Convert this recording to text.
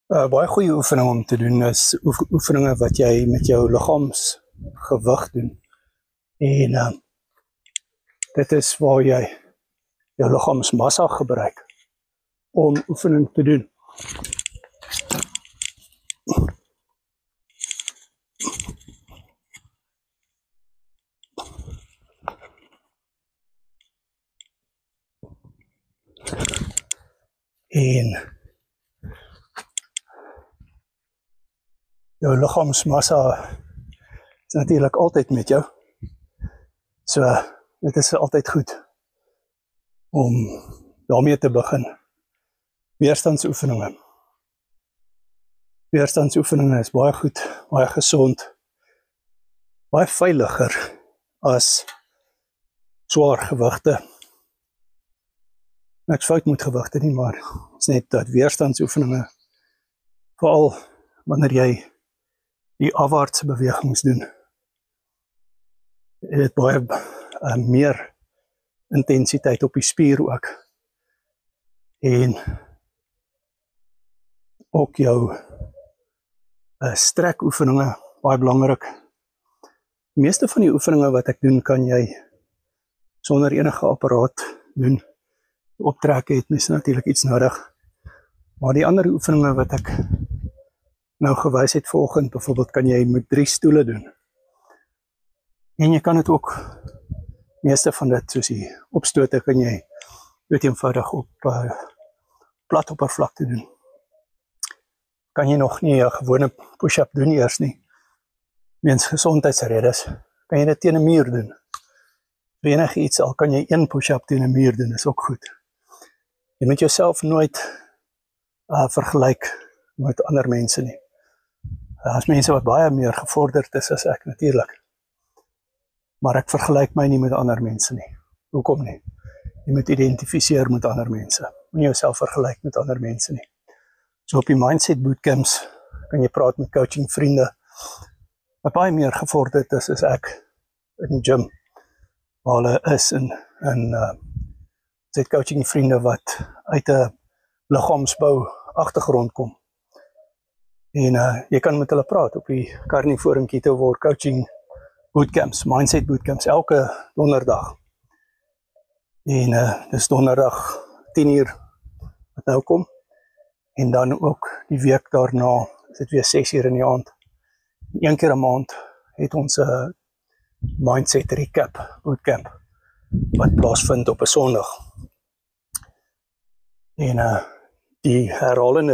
Baie goeie oefening om te doen is oefeninge wat jy met jou liggaamsgewig doen. En dit is waar jy jou liggaamsmassa gebruik om oefening te doen. En jou liggaamsmassa is natuurlik altyd met jou. So, dit is altyd goed om daarmee te begin. Weerstandsoefeninge. Weerstandsoefeninge is baie goed, baie gesond, baie veiliger as swaar gewigte. Niks fout met gewigte nie, maar het is net dat weerstandsoefeninge, veral wanneer jy die afwaartse bewegings doen, het baie meer intensiteit op die spier ook. En ook jou strekoefeninge, baie belangrik. Die meeste van die oefeninge wat ek doen, kan jy sonder enige apparaat doen. Optrek het mens natuurlik iets nodig. Maar die ander oefeninge wat ek nou gewys het vanoggend, byvoorbeeld kan jy met 3 stoele doen. En jy kan dit ook, meeste van dit, soos die opstote, kan jy eenvoudig op plat oppervlakte doen. Kan jy nog nie 'n gewone push-up doen eers nie. Weens gesondheidsredes, kan jy dit teen 'n muur doen. Vir enige iets, al kan jy 1 push-up teen 'n muur doen, is ook goed. Jy moet jouself nooit vergelyk met ander mense nie. As mense wat baie meer gevorderd is as ek natuurlik. Maar ek vergelyk my nie met ander mense nie. Hoekom nie? Jy moet identifiseer met ander mense. Moenie jouself vergelyk met ander mense nie. So op die mindset bootcamps kan jy praat met coaching vriende wat baie meer gevorderd is as ek in die gym. Waar hulle is en dit coaching vriende wat uit 'n liggaamsbou agtergrond kom. En jy kan met hulle praat op die Carnivore en Keto War coaching bootcamps, mindset bootcamps, elke donderdag. En dis donderdag 10:00 wat nou kom. En dan ook die week daarna, is dit weer 6:00 in die aand. 1 keer 'n maand het ons 'n mindset recap bootcamp wat plaasvind op 'n Sondag. En die herhalende